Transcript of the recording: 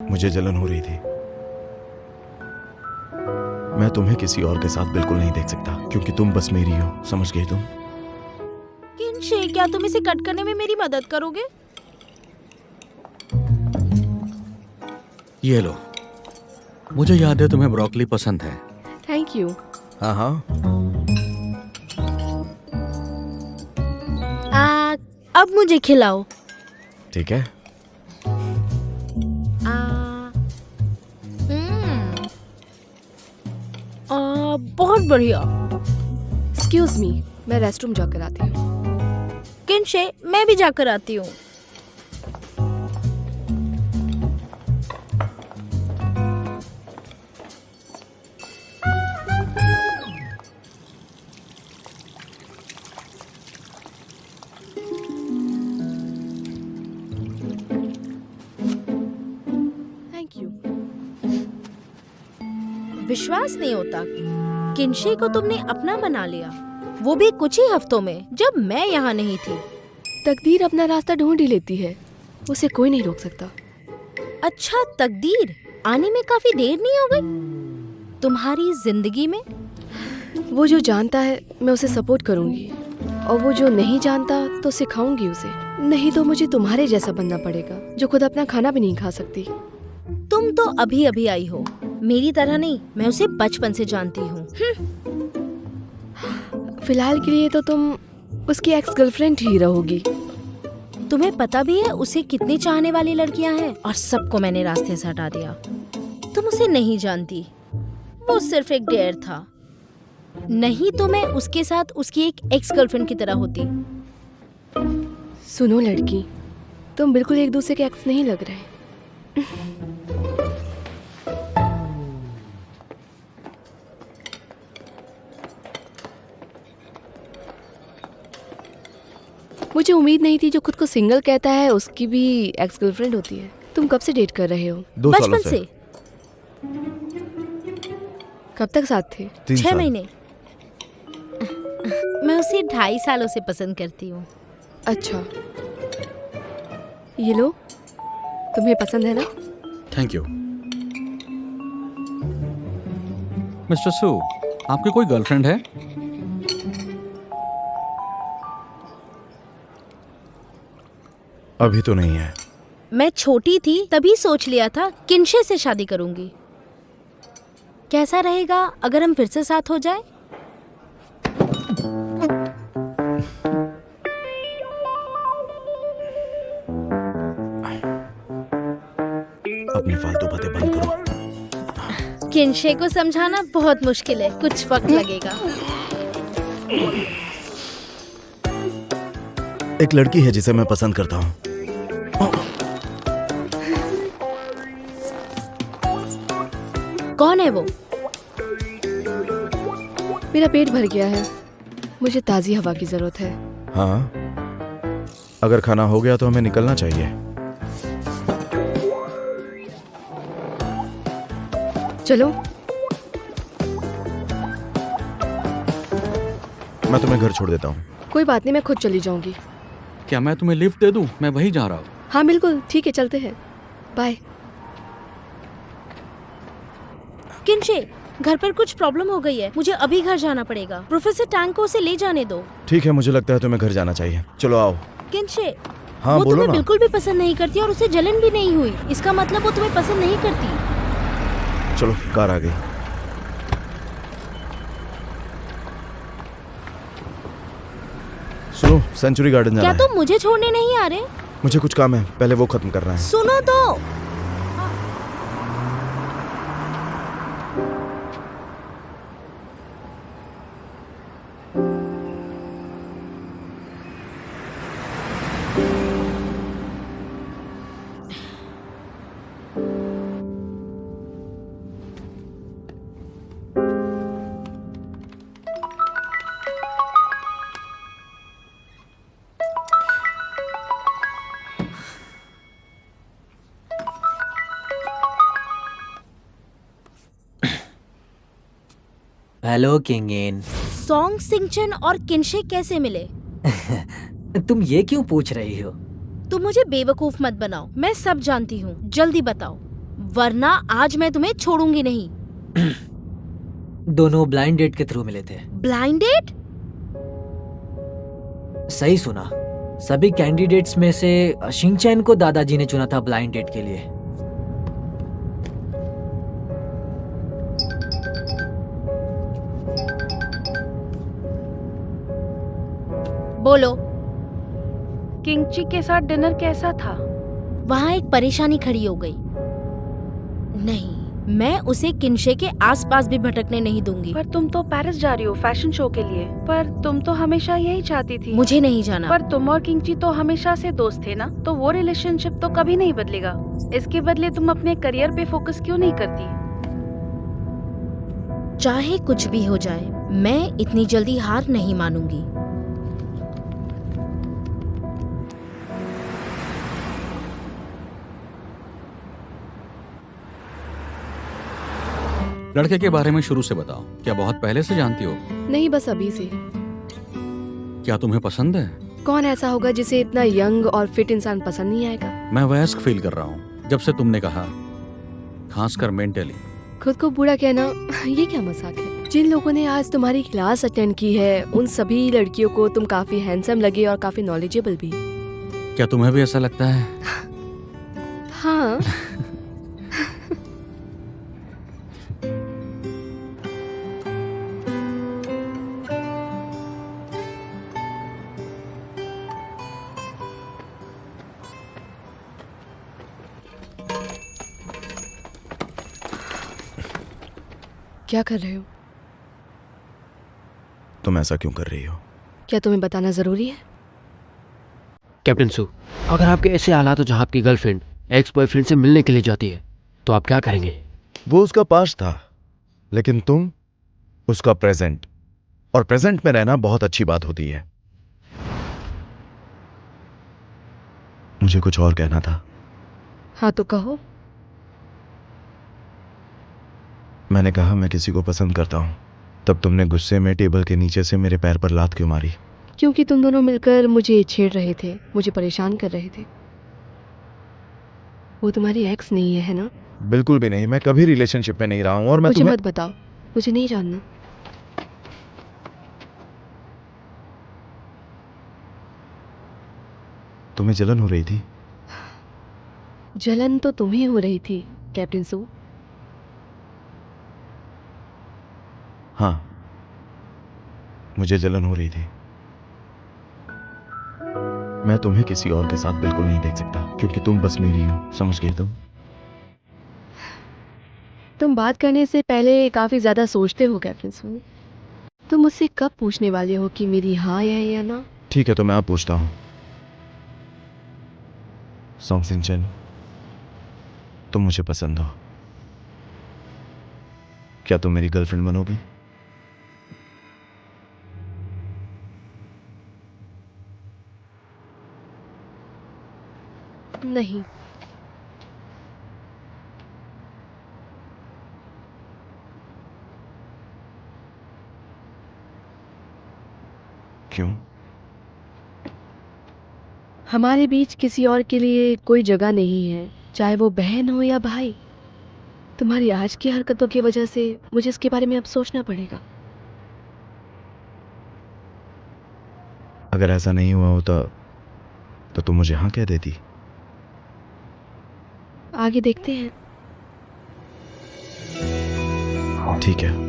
मुझे जलन हो रही थी। मैं तुम्हें किसी और के साथ बिल्कुल नहीं देख सकता, क्योंकि तुम बस मेरी हो, समझ गई तुम? किंशे, क्या तुम इसे कट करने में मेरी मदद करोगे? ये लो, मुझे याद है तुम्हें ब्रोकली पसंद है। Thank you. हाँ हाँ। अब मुझे खिलाओ। ठीक है। बहुत बढ़िया। एक्सक्यूज मी, मैं रेस्टरूम जाकर आती हूँ। किंशे, मैं भी जाकर आती हूँ। Thank you. विश्वास नहीं होता, किंशे को तुमने अपना बना लिया, वो भी कुछ ही हफ्तों में, जब मैं यहाँ नहीं थी। तकदीर अपना रास्ता ढूंढ ही लेती है, उसे कोई नहीं रोक सकता। अच्छा, तकदीर आने में काफी देर नहीं हो गई तुम्हारी जिंदगी में? वो जो जानता है मैं उसे सपोर्ट करूंगी, और वो जो नहीं जानता तो सिखाऊंगी उसे। नहीं तो मुझे तुम्हारे जैसा बनना पड़ेगा, जो खुद अपना खाना भी नहीं खा सकती। तुम तो अभी अभी आई हो, मेरी तरह नहीं, मैं उसे बचपन से जानती हूँ। फिलहाल के लिए तो तुम उसकी एक्स गर्लफ्रेंड ही रहोगी। तुम्हें पता भी है उसे कितनी चाहने वाली लड़कियां हैं, और सबको मैंने रास्ते से हटा दिया। तुम उसे नहीं जानती, वो सिर्फ एक डेयर था। नहीं तो मैं उसके साथ उसकी एक एक्स गर्लफ्रेंड की तरह होती। सुनो लड़की, तुम बिल्कुल एक दूसरे के एक्स नहीं लग रहे। मुझे उम्मीद नहीं थी जो खुद को सिंगल कहता है उसकी भी एक्स गर्लफ्रेंड होती है। तुम कब से डेट कर रहे हो? 2 सालों बचपन से। कब तक साथ थे? 3 6 साल। महीने। मैं उसे 2.5 सालों से पसंद करती हूँ। अच्छा, ये लो, तुम्हें पसंद है ना? Thank you. मिस्टर सू, आपकी कोई गर्लफ्रेंड है? अभी तो नहीं है। मैं छोटी थी तभी सोच लिया था किंशे से शादी करूंगी। कैसा रहेगा अगर हम फिर से साथ हो जाए? अपनी फालतू बातें बंद करो। किंशे को समझाना बहुत मुश्किल है, कुछ वक्त लगेगा। एक लड़की है जिसे मैं पसंद करता हूँ। कौन है वो? मेरा पेट भर गया है, मुझे ताज़ी हवा की जरूरत है। हाँ, अगर खाना हो गया तो हमें निकलना चाहिए। चलो। मैं तुम्हें घर छोड़ देता हूँ। कोई बात नहीं, मैं खुद चली जाऊंगी। क्या मैं तुम्हें लिफ्ट दे दूं? मैं वहीं जा रहा हूँ। हाँ बिल्कुल, ठीक है, चलते हैं। बाय। किंशे, घर पर कुछ प्रॉब्लम हो गई है, मुझे अभी घर जाना पड़ेगा। प्रोफेसर टैंग को उसे ले जाने दो। ठीक है, मुझे लगता है तुम्हें घर जाना चाहिए। चलो आओ। किंशे, हाँ वो बोलो तुम्हें ना। बिल्कुल भी पसंद नहीं करती और उसे जलन भी नहीं हुई, इसका मतलब वो तुम्हें पसंद नहीं करती। चलो, कार आ गई। सुनो, सेंचुरी गार्डन जाना क्या है। तुम मुझे छोड़ने नहीं आ रहे? मुझे कुछ काम है, पहले वो खत्म करना है। सुनो तो। हेलो किंगेन। सॉन्ग सिंचन और किंशे कैसे मिले? तुम ये क्यों पूछ रही हो? तुम मुझे बेवकूफ मत बनाओ, मैं सब जानती हूँ, जल्दी बताओ। वरना आज मैं तुम्हें छोड़ूंगी नहीं। दोनों ब्लाइंड डेट के थ्रू मिले थे। Blind date? सही सुना। सभी कैंडिडेट्स में से शिंगचैन को दादाजी ने चुना था ब्लाइंड डेट के लिए। बोलो। किंगची के साथ डिनर कैसा था? वहाँ एक परेशानी खड़ी हो गई। नहीं, मैं उसे किनशे के आसपास भी भटकने नहीं दूंगी। पर तुम तो पेरिस जा रही हो फैशन शो के लिए। पर तुम तो हमेशा यही चाहती थी। मुझे नहीं जाना। पर तुम और किंगची तो हमेशा से दोस्त थे ना, तो वो रिलेशनशिप तो कभी नहीं बदलेगा। इसके बदले तुम अपने करियर पे फोकस क्यों नहीं करती? चाहे कुछ भी हो जाए, मैं इतनी जल्दी हार नहीं मानूंगी। लड़के के बारे में शुरू से बताओ। क्या बहुत पहले से जानती हो? नहीं, बस अभी से। क्या तुम्हें पसंद है? कौन ऐसा होगा जिसे इतना यंग और फिट इंसान पसंद नहीं आएगा? मैं वयस्क फील कर रहा हूँ जब से तुमने कहा, खासकर मेंटली। खुद को बूढ़ा कहना ये क्या मजाक है? जिन लोगों ने आज तुम्हारी क्लास अटेंड की है, उन सभी लड़कियों को तुम काफी हैंडसम लगे और काफी नॉलेजेबल भी। क्या तुम्हें भी ऐसा लगता है? हाँ। क्या कर रहे हो? तुम ऐसा क्यों कर रही हो? क्या तुम्हें बताना जरूरी है? कैप्टन सू, अगर आपके ऐसे हालात हो जहाँ आपकी गर्लफ्रेंड एक्स बॉयफ्रेंड से मिलने के लिए जाती है, तो आप क्या करेंगे? वो उसका पास्ट था, लेकिन तुम उसका प्रेजेंट, और प्रेजेंट में रहना बहुत अच्छी बात होती है। मुझे कुछ और कहना था। हाँ तो कहो। मैंने कहा मैं किसी को पसंद करता हूं, तब तुमने गुस्से में टेबल के नीचे से मेरे पैर पर लात क्यों मारी? क्योंकि तुम दोनों मिलकर मुझे छेड़ रहे थे, मुझे परेशान कर रहे थे। वो तुम्हारी एक्स नहीं है ना? बिल्कुल भी नहीं, मैं कभी रिलेशनशिप में नहीं रहा हूं। और मैं मुझे तुम्हें मत बताओ, मुझे नहीं जानना। तुम्हें जलन हो रही थी? जलन तो तुम्हें हो रही थी कैप्टन सू। हाँ, मुझे जलन हो रही थी। मैं तुम्हें किसी और के साथ बिल्कुल नहीं देख सकता, क्योंकि तुम बस मेरी हो, समझ गई तुम बात करने से पहले काफी ज्यादा सोचते हो कैप्टन सू। तुम मुझसे कब पूछने वाले हो कि मेरी हाँ है या ना? ठीक है, तो मैं अब पूछता हूं। सॉन्ग सिंचन, तुम मुझे पसंद हो। क्या तुम मेरी गर्लफ्रेंड बनोगी? नहीं। क्यों? हमारे बीच किसी और के लिए कोई जगह नहीं है, चाहे वो बहन हो या भाई। तुम्हारी आज की हरकतों की वजह से मुझे इसके बारे में अब सोचना पड़ेगा। अगर ऐसा नहीं हुआ होता तो तुम मुझे हाँ कह देती। आगे देखते हैं। ठीक है।